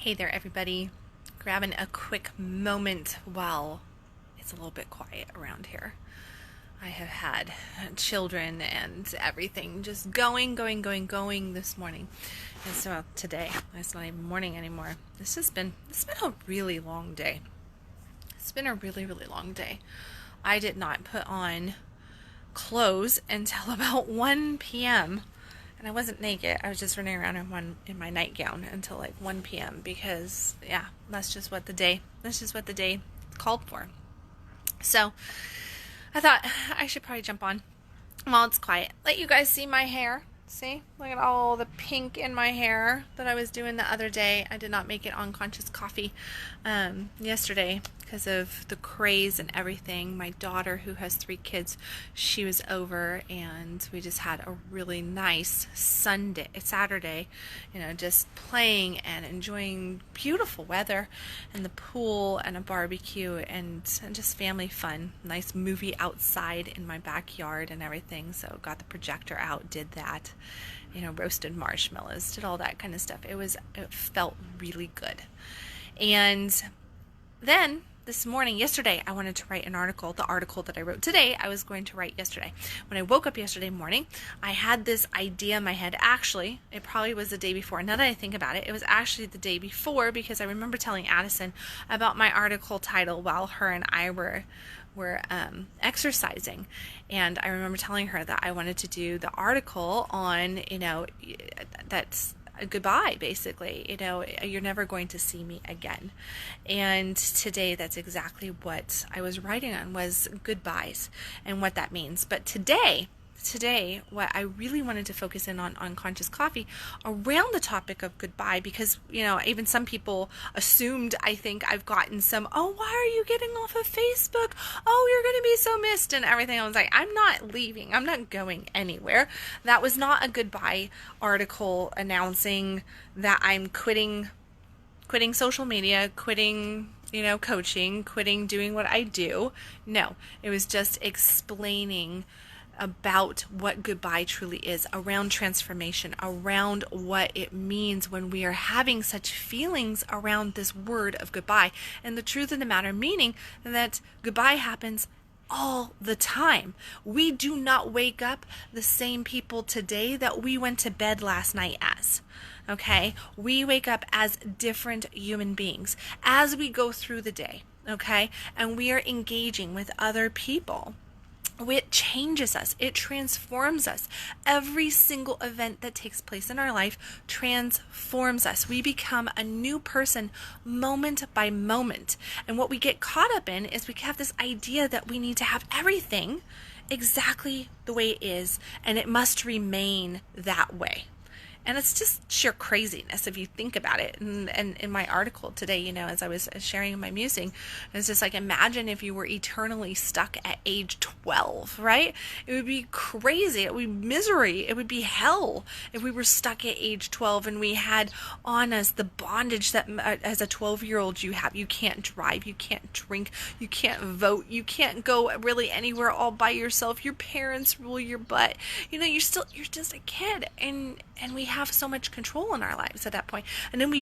Hey there, everybody. Grabbing a quick moment while it's a little bit quiet around here. I have had children and everything just going this morning. And so today, it's not even morning anymore. It's been a really long day. It's been a really long day. I did not put on clothes until about 1 p.m. And I wasn't naked. I was just running around in my nightgown until like 1 p.m. because that's just what the day called for. So I thought I should probably jump on while it's quiet. Let you guys see my hair. See? Look at all the pink in my hair that I was doing the other day. I did not make it on Conscious Coffee yesterday because of the craze and everything. My daughter, who has 3 kids, she was over and we just had a really nice Saturday, just playing and enjoying beautiful weather and the pool and a barbecue and just family fun. Nice movie outside in my backyard and everything. So got the projector out, did that. Roasted marshmallows, did all that kind of stuff. It felt really good. And then yesterday, I wanted to write an article. The article that I wrote today, I was going to write yesterday. When I woke up yesterday morning, I had this idea in my head. Actually, it probably was the day before. Now that I think about it, it was actually the day before because I remember telling Addison about my article title while her and I were exercising. And I remember telling her that I wanted to do the article on, that's a goodbye, basically. You're never going to see me again. And today, that's exactly what I was writing on, was goodbyes and what that means. But today, what I really wanted to focus in on Conscious Coffee around the topic of goodbye, because, even some people assumed, I think I've gotten some, oh, why are you getting off of Facebook? Oh, you're going to be so missed and everything. I was like, I'm not leaving. I'm not going anywhere. That was not a goodbye article announcing that I'm quitting social media, quitting coaching, quitting doing what I do. No, it was just explaining about what goodbye truly is, around transformation, around what it means when we are having such feelings around this word of goodbye. And the truth of the matter meaning that goodbye happens all the time. We do not wake up the same people today that we went to bed last night as. Okay? We wake up as different human beings as we go through the day. Okay? And we are engaging with other people. It changes us. It transforms us. Every single event that takes place in our life transforms us. We become a new person moment by moment. And what we get caught up in is we have this idea that we need to have everything exactly the way it is, and it must remain that way. And it's just sheer craziness if you think about it. And in my article today, as I was sharing my musing, it's just like, imagine if you were eternally stuck at age 12, right? It would be crazy. It would be misery. It would be hell if we were stuck at age 12 and we had on us the bondage that as a 12-year-old you have. You can't drive. You can't drink. You can't vote. You can't go really anywhere all by yourself. Your parents rule your butt. You're just a kid. And we have so much control in our lives at that point. And then we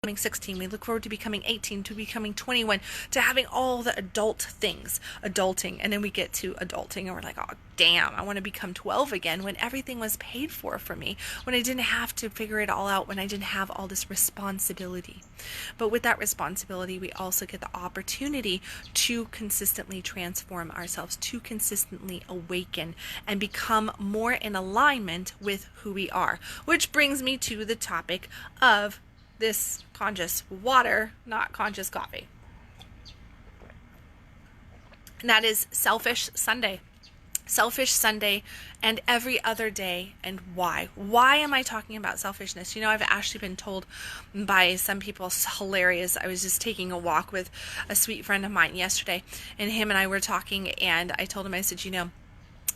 becoming 16, we look forward to becoming 18, to becoming 21, to having all the adult things, adulting. And then we get to adulting and we're like, oh, damn, I want to become 12 again, when everything was paid for me, when I didn't have to figure it all out, when I didn't have all this responsibility. But with that responsibility, we also get the opportunity to consistently transform ourselves, to consistently awaken and become more in alignment with who we are. Which brings me to the topic of this conscious water, not conscious coffee. And that is Selfish Sunday. Selfish Sunday and every other day. And why? Why am I talking about selfishness? I've actually been told by some people, it's hilarious. I was just taking a walk with a sweet friend of mine yesterday, and him and I were talking, and I told him, I said,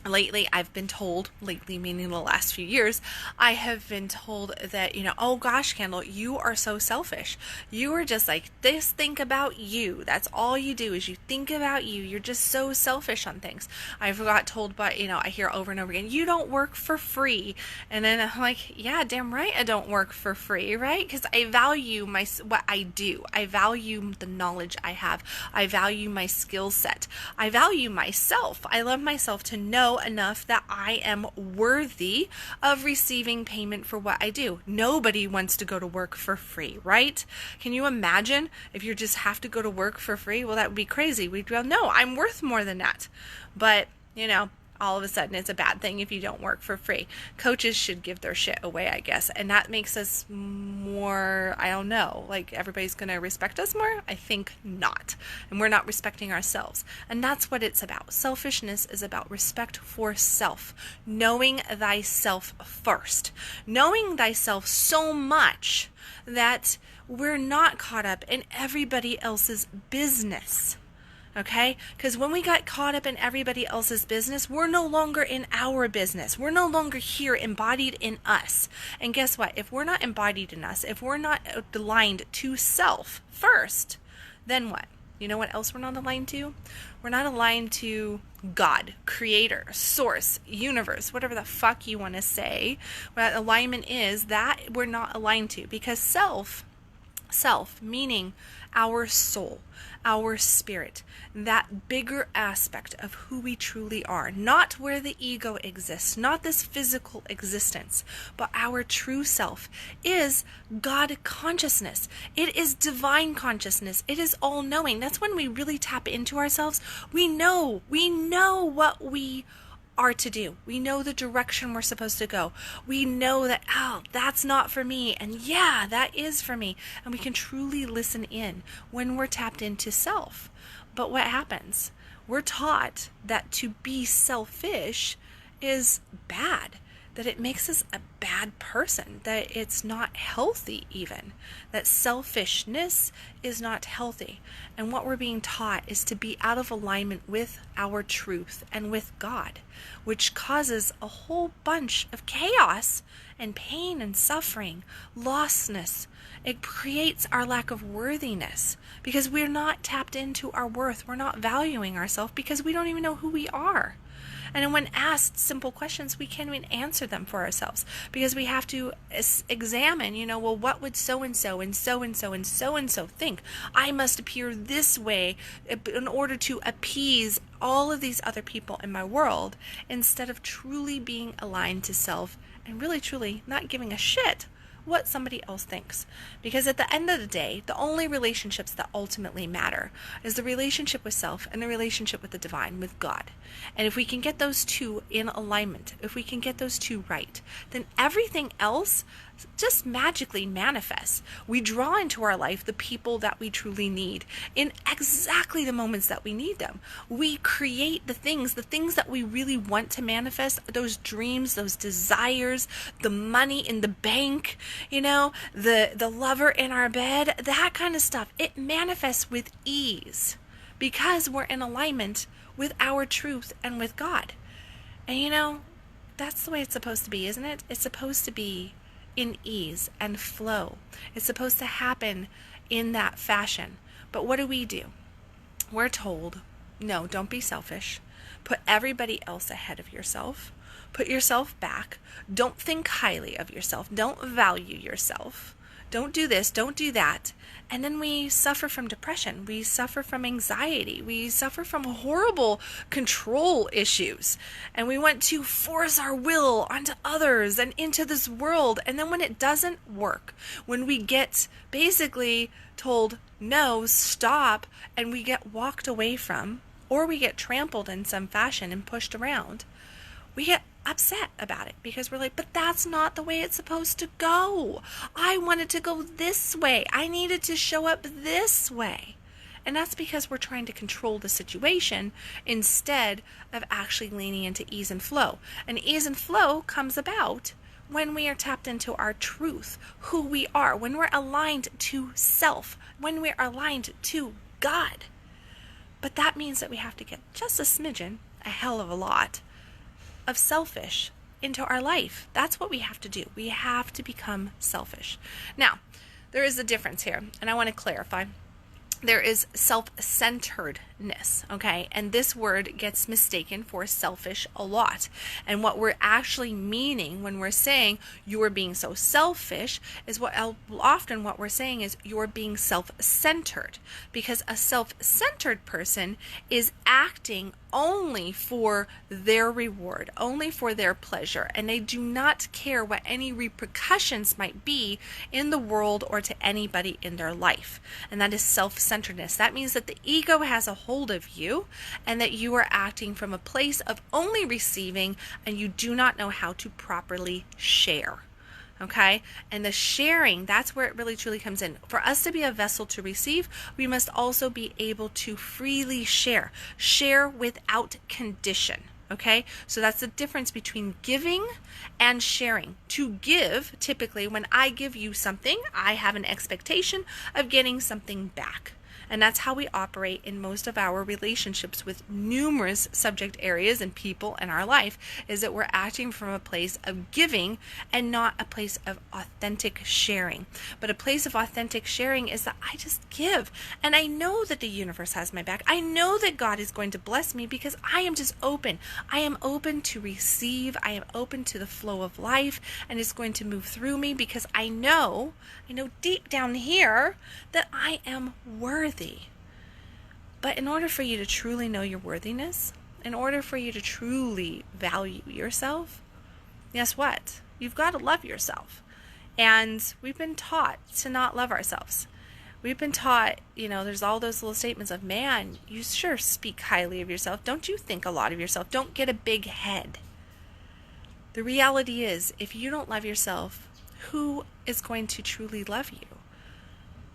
lately I've been told, lately meaning the last few years, I have been told that, oh gosh, Kendall, you are so selfish. You are just like, this, think about you. That's all you do is you think about you. You're just so selfish on things. I got told, but I hear over and over again, you don't work for free. And then I'm like, yeah, damn right I don't work for free, right? Because I value what I do. I value the knowledge I have. I value my skill set. I value myself. I love myself to know enough that I am worthy of receiving payment for what I do. Nobody wants to go to work for free, right? Can you imagine if you just have to go to work for free? Well, that would be crazy. We'd go, no, I'm worth more than that. But, all of a sudden it's a bad thing if you don't work for free. Coaches should give their shit away, I guess. And that makes us more, I don't know, like everybody's going to respect us more? I think not. And we're not respecting ourselves. And that's what it's about. Selfishness is about respect for self. Knowing thyself first. Knowing thyself so much that we're not caught up in everybody else's business. Okay? Because when we got caught up in everybody else's business, we're no longer in our business. We're no longer here embodied in us. And guess what? If we're not embodied in us, if we're not aligned to self first, then what? You know what else we're not aligned to? We're not aligned to God, creator, source, universe, whatever the fuck you want to say. What alignment is, that we're not aligned to. Because self meaning our soul, our spirit, that bigger aspect of who we truly are, not where the ego exists, not this physical existence, but our true self is God consciousness. It is divine consciousness. It is all knowing. That's when we really tap into ourselves. We know what we are to do. We know the direction we're supposed to go. We know that, that's not for me. And yeah, that is for me. And we can truly listen in when we're tapped into self. But what happens? We're taught that to be selfish is bad, that it makes us a bad person, that it's not healthy even, that selfishness is not healthy. And what we're being taught is to be out of alignment with our truth and with God, which causes a whole bunch of chaos and pain and suffering, lostness. It creates our lack of worthiness because we're not tapped into our worth. We're not valuing ourselves because we don't even know who we are. And when asked simple questions, we can't even answer them for ourselves because we have to examine, well, what would so-and-so and so-and-so and so-and-so think? I must appear this way in order to appease all of these other people in my world instead of truly being aligned to self and really, truly not giving a shit what somebody else thinks. Because at the end of the day, the only relationships that ultimately matter is the relationship with self and the relationship with the divine, with God. And if we can get those two in alignment, if we can get those two right, then everything else just magically manifests. We draw into our life the people that we truly need in exactly the moments that we need them. We create the things that we really want to manifest, those dreams, those desires, the money in the bank, the lover in our bed, that kind of stuff. It manifests with ease because we're in alignment with our truth and with God. And that's the way it's supposed to be, isn't it? It's supposed to be in ease and flow. It's supposed to happen in that fashion. But what do? We're told, no, don't be selfish. Put everybody else ahead of yourself. Put yourself back. Don't think highly of yourself. Don't value yourself. Don't do this. Don't do that. And then we suffer from depression. We suffer from anxiety. We suffer from horrible control issues. And we want to force our will onto others and into this world. And then when it doesn't work, when we get basically told, no, stop, and we get walked away from, or we get trampled in some fashion and pushed around, we get upset about it because we're like, but that's not the way it's supposed to go. I wanted to go this way. I needed to show up this way. And that's because we're trying to control the situation instead of actually leaning into ease and flow. And ease and flow comes about when we are tapped into our truth, who we are, when we're aligned to self, when we're aligned to God. But that means that we have to get just a smidgen, a hell of a lot, of selfish into our life. That's what we have to do. We have to become selfish. Now, there is a difference here, and I want to clarify. There is self-centeredness, okay? And this word gets mistaken for selfish a lot. And what we're actually meaning when we're saying you are being so selfish is often what we're saying is you're being self-centered, because a self-centered person is acting only for their reward, only for their pleasure, and they do not care what any repercussions might be in the world or to anybody in their life. And that is self-centeredness. That means that the ego has a hold of you and that you are acting from a place of only receiving, and you do not know how to properly share. Okay? And the sharing, that's where it really truly comes in. For us to be a vessel to receive, we must also be able to freely share. Share without condition. Okay? So that's the difference between giving and sharing. To give, typically, when I give you something, I have an expectation of getting something back. And that's how we operate in most of our relationships with numerous subject areas and people in our life, is that we're acting from a place of giving and not a place of authentic sharing. But a place of authentic sharing is that I just give. And I know that the universe has my back. I know that God is going to bless me because I am just open. I am open to receive. I am open to the flow of life, and it's going to move through me because I know deep down here that I am worthy. But in order for you to truly know your worthiness, in order for you to truly value yourself, guess what? You've got to love yourself. And we've been taught to not love ourselves. We've been taught, there's all those little statements of, man, you sure speak highly of yourself. Don't you think a lot of yourself? Don't get a big head. The reality is, if you don't love yourself, who is going to truly love you?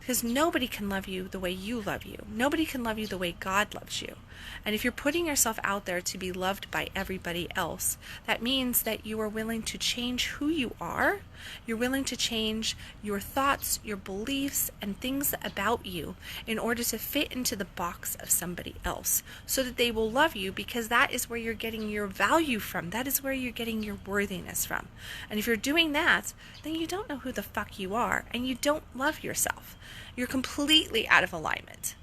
Because nobody can love you the way you love you. Nobody can love you the way God loves you. And if you're putting yourself out there to be loved by everybody else, that means that you are willing to change who you are. You're willing to change your thoughts, your beliefs, and things about you in order to fit into the box of somebody else so that they will love you, because that is where you're getting your value from. That is where you're getting your worthiness from. And if you're doing that, then you don't know who the fuck you are, and you don't love yourself. You're completely out of alignment.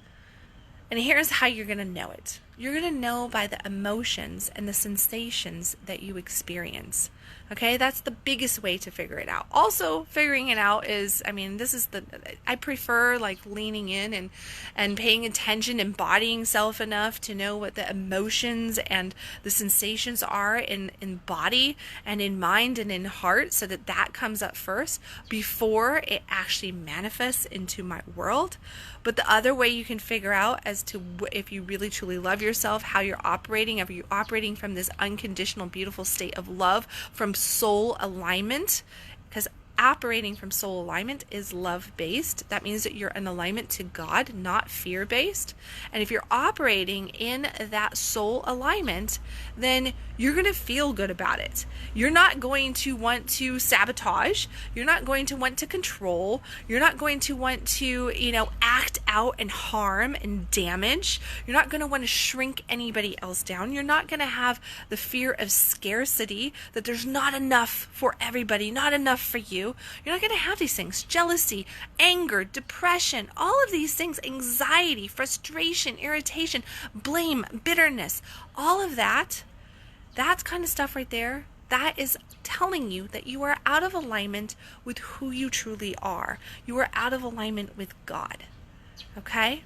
And here's how you're going to know it. You're going to know by the emotions and the sensations that you experience. Okay, that's the biggest way to figure it out. Also, figuring it out is, I prefer leaning in and paying attention, embodying self enough to know what the emotions and the sensations are in body and in mind and in heart, so that comes up first before it actually manifests into my world. But the other way you can figure out as to if you really truly love yourself, how you're operating, are you operating from this unconditional, beautiful state of love, from soul alignment? Because operating from soul alignment is love-based. That means that you're in alignment to God, not fear-based. And if you're operating in that soul alignment, then you're going to feel good about it. You're not going to want to sabotage. You're not going to want to control. You're not going to want to, act out and harm and damage. You're not going to want to shrink anybody else down. You're not going to have the fear of scarcity, that there's not enough for everybody, not enough for you. You're not going to have these things. Jealousy, anger, depression, all of these things, anxiety, frustration, irritation, blame, bitterness, all of that kind of stuff right there, that is telling you that you are out of alignment with who you truly are. You are out of alignment with God. Okay?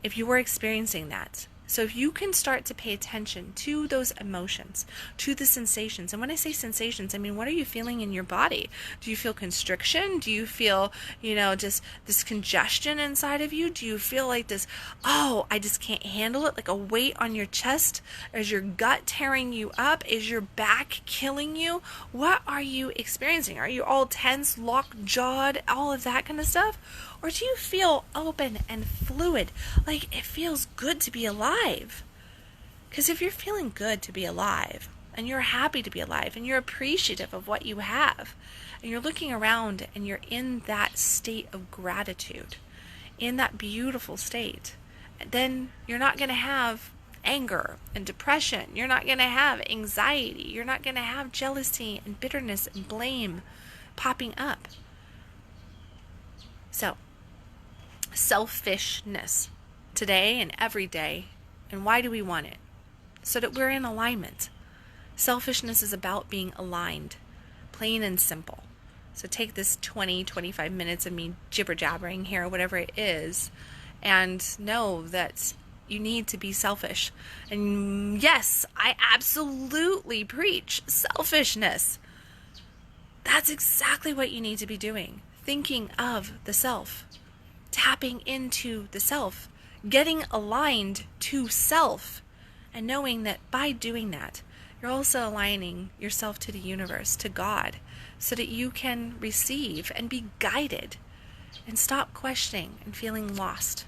If you are experiencing that. So if you can start to pay attention to those emotions, to the sensations, and when I say sensations, I mean, what are you feeling in your body? Do you feel constriction? Do you feel, just this congestion inside of you? Do you feel like this, I just can't handle it, like a weight on your chest? Is your gut tearing you up? Is your back killing you? What are you experiencing? Are you all tense, locked-jawed, all of that kind of stuff? Or do you feel open and fluid, like it feels good to be alive? Because if you're feeling good to be alive, and you're happy to be alive, and you're appreciative of what you have, and you're looking around and you're in that state of gratitude, in that beautiful state, then you're not going to have anger and depression. You're not going to have anxiety. You're not going to have jealousy and bitterness and blame popping up. So, selfishness today and every day. And why do we want it? So that we're in alignment. Selfishness is about being aligned, plain and simple. So take this 20-25 minutes of me jibber-jabbering here, whatever it is, and know that you need to be selfish. And yes, I absolutely preach selfishness. That's exactly what you need to be doing. Thinking of the self, tapping into the self, getting aligned to self, and knowing that by doing that, you're also aligning yourself to the universe, to God, so that you can receive and be guided and stop questioning and feeling lost.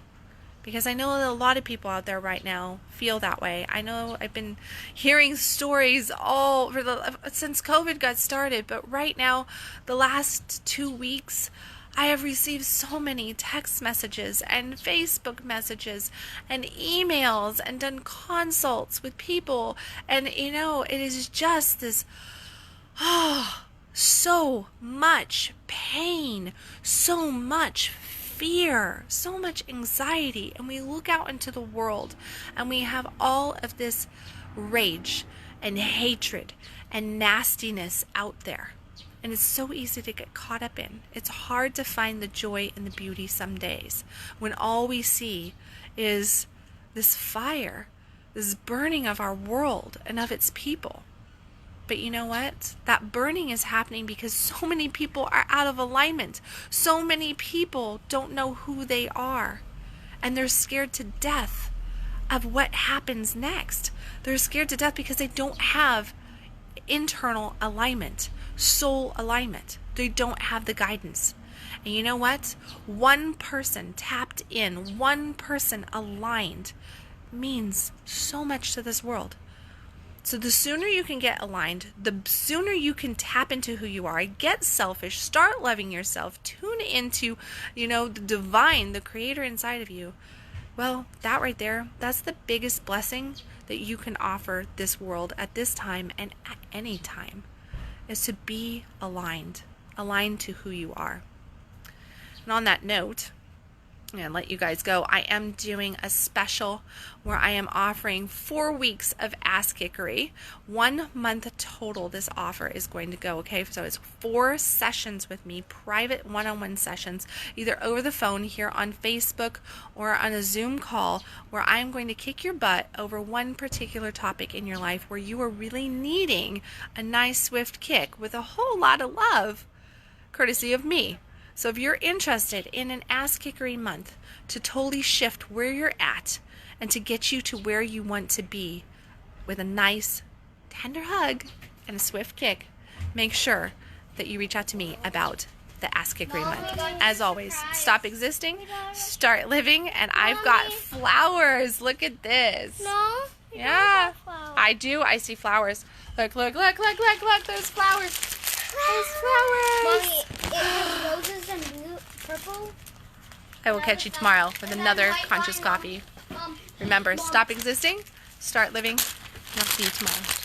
Because I know that a lot of people out there right now feel that way. I know I've been hearing stories since COVID got started, but right now, the last 2 weeks, I have received so many text messages and Facebook messages and emails and done consults with people. And, it is just this, so much pain, so much fear, so much anxiety. And we look out into the world and we have all of this rage and hatred and nastiness out there. And it's so easy to get caught up in. It's hard to find the joy and the beauty some days when all we see is this fire, this burning of our world and of its people. But you know what? That burning is happening because so many people are out of alignment. So many people don't know who they are. And they're scared to death of what happens next. They're scared to death because they don't have internal alignment, soul alignment. They don't have the guidance. And you know what? One person tapped in, one person aligned means so much to this world. So the sooner you can get aligned, the sooner you can tap into who you are, get selfish, start loving yourself, tune into, the divine, the creator inside of you. Well, that right there, that's the biggest blessing that you can offer this world at this time and at any time, is to be aligned to who you are. And on that note, I'm going to let you guys go. I am doing a special where I am offering 4 weeks of ass kickery. 1 month total this offer is going to go, okay? So it's 4 sessions with me, private one-on-one sessions, either over the phone here on Facebook or on a Zoom call, where I'm going to kick your butt over one particular topic in your life where you are really needing a nice swift kick with a whole lot of love, courtesy of me. So if you're interested in an ass kickery month to totally shift where you're at and to get you to where you want to be with a nice, tender hug and a swift kick, make sure that you reach out to me about the ass kickery month. As always, stop existing, start living, and I've got flowers. Look at this. No? Yeah, I do. I see flowers. Look, there's flowers. There's flowers. Mommy, it has roses and blue, purple. I will catch you tomorrow with another conscious coffee. Remember, stop existing, start living, and I'll see you tomorrow.